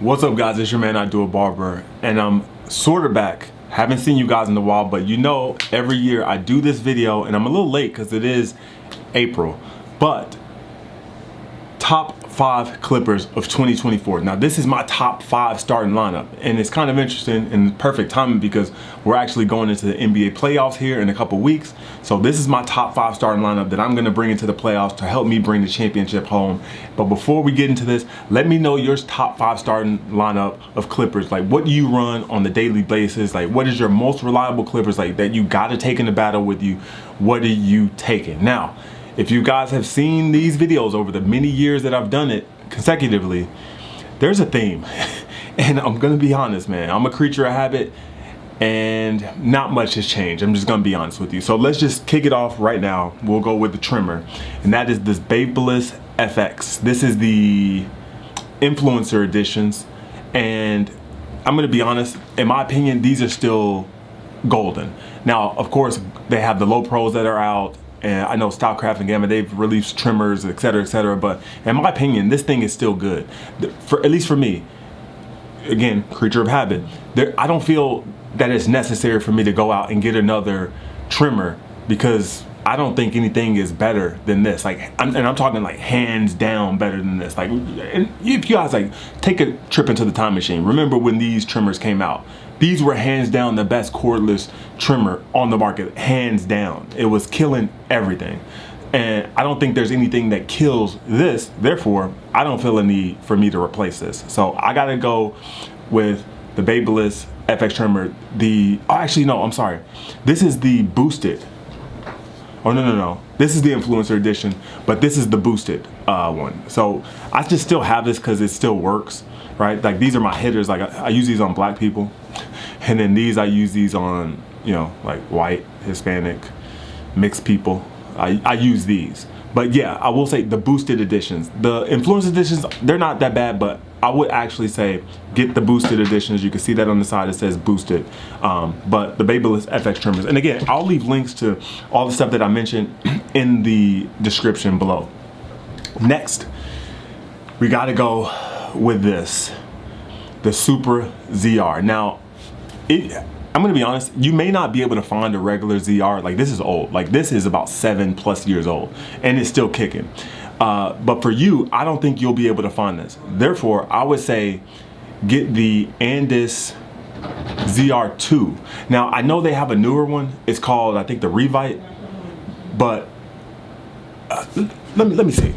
What's up, guys? It's your man, I Do a Barber, and I'm sort of back. Haven't seen you guys in a while, but you know, every year I do this video, and I'm a little late because it is April, but top 5 Clippers of 2024. Now, this is my top 5 starting lineup, and it's kind of interesting and perfect timing because we're actually going into the NBA playoffs here in a couple weeks. So this is my top 5 starting lineup that I'm going to bring into the playoffs to help me bring the championship home. But before we get into this, let me know your top 5 starting lineup of Clippers. Like, what do you run on the daily basis? Like, what is your most reliable Clippers, like, that you got to take in the battle with you? What are you taking? Now, if you guys have seen these videos over the many years that I've done it consecutively, there's a theme. And I'm gonna be honest, man, I'm a creature of habit and not much has changed. I'm just gonna be honest with you. So let's just kick it off right now. We'll go with the trimmer, and that is this Babyliss FX. This is the influencer editions, and I'm gonna be honest, in my opinion, these are still golden. Now, of course, they have the low pros that are out, and I know Stylecraft and Gamma, they've released trimmers, etc., but in my opinion, this thing is still good. At least for me, again, creature of habit, I don't feel that it's necessary for me to go out and get another trimmer because I don't think anything is better than this. Like, I'm talking like hands down better than this. Like, and if you guys like take a trip into the time machine, remember when these trimmers came out? These were hands down the best cordless trimmer on the market, hands down. It was killing everything. And I don't think there's anything that kills this. Therefore, I don't feel a need for me to replace this. So I gotta go with the Babyliss FX trimmer. Actually, no, I'm sorry. This is the boosted. Oh, no. This is the influencer edition, but this is the boosted one. So I just still have this because it still works, right? Like, these are my hitters. Like, I use these on black people. And then I use these on, you know, like white, Hispanic, mixed people. I use these. But yeah, I will say the boosted editions. The influence editions, they're not that bad, but I would actually say get the boosted editions. You can see that on the side, it says boosted. But the Babyliss FX trimmers. And again, I'll leave links to all the stuff that I mentioned in the description below. Next, we gotta go with this, the Super ZR. Now, I'm gonna be honest, you may not be able to find a regular ZR. Like, this is old. Like, this is about 7+ years old and it's still kicking. But for you, I don't think you'll be able to find this. Therefore, I would say get the Andis ZR2. Now, I know they have a newer one. It's called, I think, the Revite, but let me see.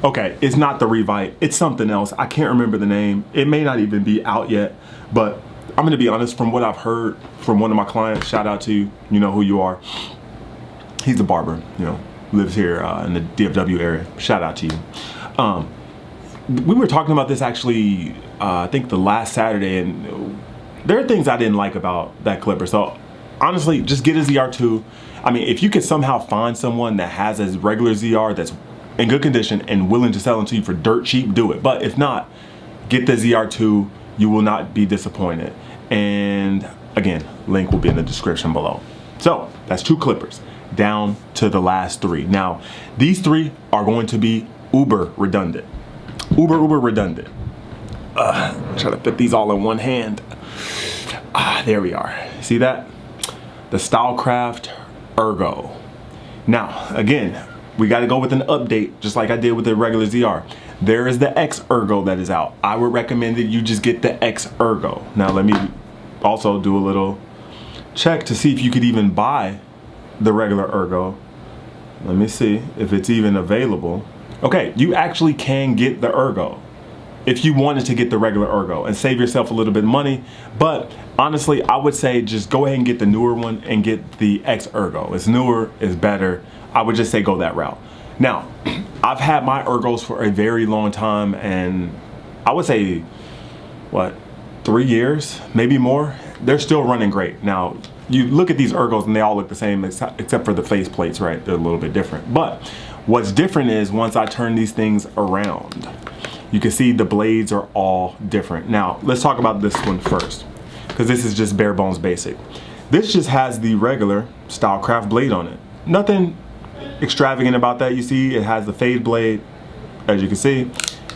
Okay, it's not the Revite. It's something else. I can't remember the name. It may not even be out yet, but I'm gonna be honest, from what I've heard from one of my clients, shout out to you, you know who you are. He's a barber, you know, lives here in the DFW area. Shout out to you. We were talking about this actually, I think the last Saturday, and there are things I didn't like about that clipper. So honestly, just get a ZR2. I mean, if you could somehow find someone that has a regular ZR that's in good condition and willing to sell it to you for dirt cheap, do it. But if not, get the ZR2. You will not be disappointed. And again, link will be in the description below. So that's 2 clippers down to the last 3. Now, these 3 are going to be uber redundant. Uber redundant. Try to fit these all in one hand. There we are. See that? The Stylecraft Ergo. Now, again, we got to go with an update, just like I did with the regular ZR. There is the X Ergo that is out. I would recommend that you just get the X Ergo. Now, let me also do a little check to see if you could even buy the regular Ergo. Let me see if it's even available. Okay, you actually can get the Ergo if you wanted to get the regular Ergo and save yourself a little bit of money. But honestly, I would say just go ahead and get the newer one and get the X Ergo. It's newer, it's better. I would just say go that route. Now, I've had my Ergos for a very long time, and I would say, what, 3 years, maybe more? They're still running great. Now, you look at these Ergos and they all look the same except for the face plates, right? They're a little bit different. But what's different is once I turn these things around, you can see the blades are all different. Now, let's talk about this one first, because this is just bare bones basic. This just has the regular Stylecraft blade on it. Nothing extravagant about that. You see it has the fade blade, as you can see,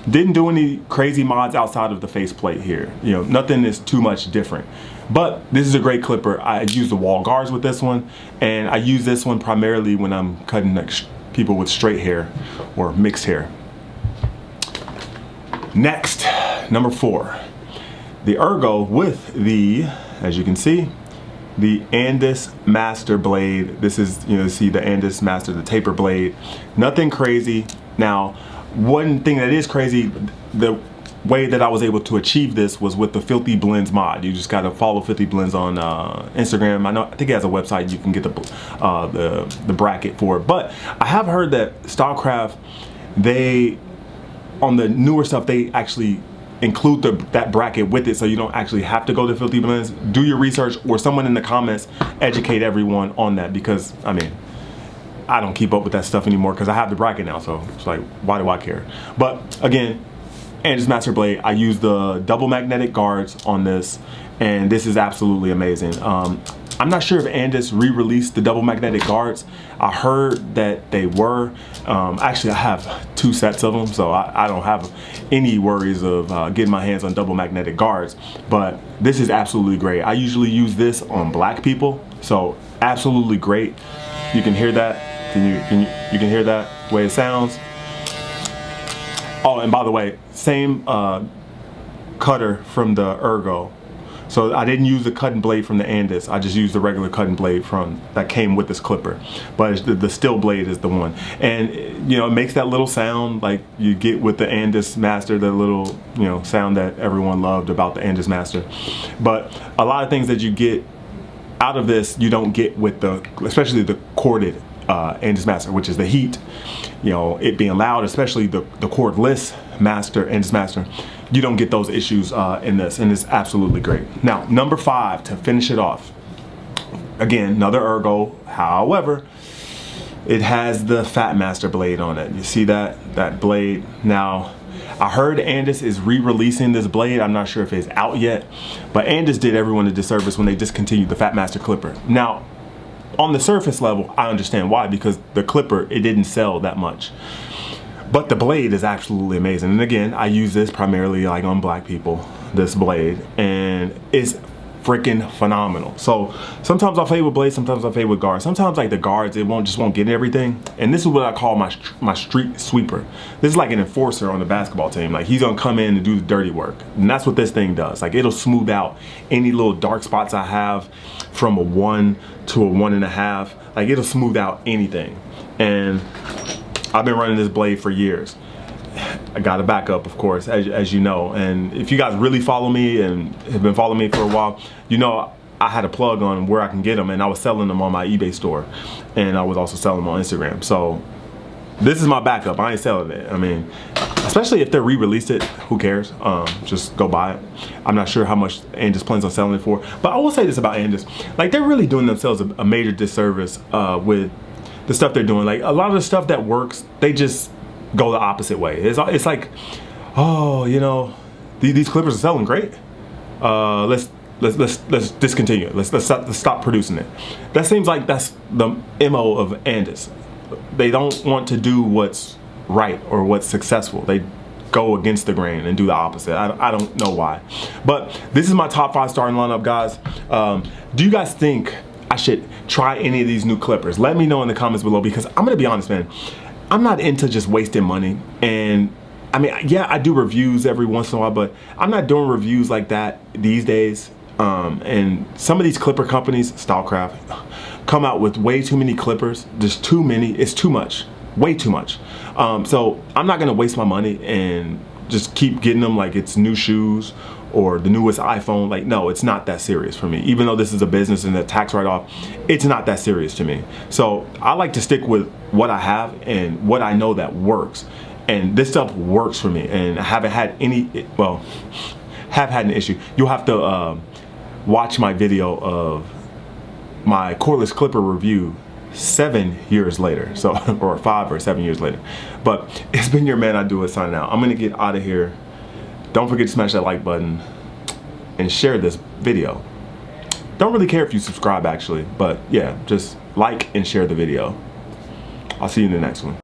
Didn't do any crazy mods outside of the faceplate here. You know, nothing is too much different. But this is a great clipper. I use the wall guards with this one, and I use this one primarily when I'm cutting like people with straight hair or mixed hair. Next, number 4, the Ergo with the, as you can see, the Andis Master blade. This is, you see the Andis Master, the taper blade. Nothing crazy. Now, one thing that is crazy, the way that I was able to achieve this was with the Filthy Blends mod. You just gotta follow Filthy Blends on Instagram. I think he has a website. You can get the bracket for it. But I have heard that Stylecraft, they, on the newer stuff, they actually include that bracket with it, so you don't actually have to go to Filthy Blends. Do your research, or someone in the comments educate everyone on that, because I mean, I don't keep up with that stuff anymore because I have the bracket now, so it's like, why do I care? But again, Andis Master blade, I use the double magnetic guards on this, and this is absolutely amazing. I'm not sure if Andis re-released the double magnetic guards. I heard that they were. Actually, I have 2 sets of them, so I don't have any worries of getting my hands on double magnetic guards. But this is absolutely great. I usually use this on black people, so absolutely great. You can hear that. You can hear that way it sounds. Oh, and by the way, same cutter from the Ergo. So I didn't use the cutting blade from the Andis. I just used the regular cutting blade that came with this clipper. But the steel blade is the one. And it makes that little sound like you get with the Andis Master, the little sound that everyone loved about the Andis Master. But a lot of things that you get out of this, you don't get with especially the corded Andis Master, which is the heat. It being loud, especially the cordless Master, Andis Master. You don't get those issues in this, and it's absolutely great. Now, number 5, to finish it off. Again, another Ergo, however, it has the Fat Master blade on it. You see that blade? Now, I heard Andis is re-releasing this blade. I'm not sure if it's out yet, but Andis did everyone a disservice when they discontinued the Fat Master clipper. Now, on the surface level, I understand why, because the clipper, it didn't sell that much. But the blade is absolutely amazing. And again, I use this primarily like on black people, this blade, and it's freaking phenomenal. So sometimes I'll fade with blades, sometimes I'll fade with guards. Sometimes like the guards, it just won't get everything. And this is what I call my street sweeper. This is like an enforcer on the basketball team. Like, he's gonna come in and do the dirty work. And that's what this thing does. Like, it'll smooth out any little dark spots I have from a 1 to a 1.5. Like, it'll smooth out anything. And I've been running this blade for years. I got a backup, of course, as you know. And if you guys really follow me and have been following me for a while, I had a plug on where I can get them, and I was selling them on my eBay store, and I was also selling them on Instagram. So this is my backup. I ain't selling it. I mean, especially if they re-released it, who cares? Just go buy it. I'm not sure how much Andis plans on selling it for, but I will say this about Andis: like, they're really doing themselves a major disservice with the stuff they're doing. Like, a lot of the stuff that works, they just go the opposite way. It's like, oh, these clippers are selling great. Let's discontinue it. Let's stop producing it. That seems like that's the MO of Andis. They don't want to do what's right or what's successful. They go against the grain and do the opposite. I don't know why. But this is my top 5 starting lineup, guys. Do you guys think I should try any of these new clippers? Let me know in the comments below, because I'm gonna be honest, man. I'm not into just wasting money. And I mean, yeah, I do reviews every once in a while, but I'm not doing reviews like that these days. And some of these clipper companies, Stylecraft, come out with way too many clippers. There's too many. It's too much. Way too much. So I'm not gonna waste my money and just keep getting them like it's new shoes or the newest iPhone. Like, no, it's not that serious for me. Even though this is a business and a tax write-off, it's not that serious to me. So I like to stick with what I have and what I know that works. And this stuff works for me, and I haven't had any, well, have had an issue. You'll have to watch my video of my cordless clipper review 7 years later, so, or 5 or 7 years later. But it's been your man, I Do It, signing out. I'm gonna get out of here. Don't forget to smash that like button and share this video. Don't really care if you subscribe, actually, but yeah, just like and share the video. I'll see you in the next one.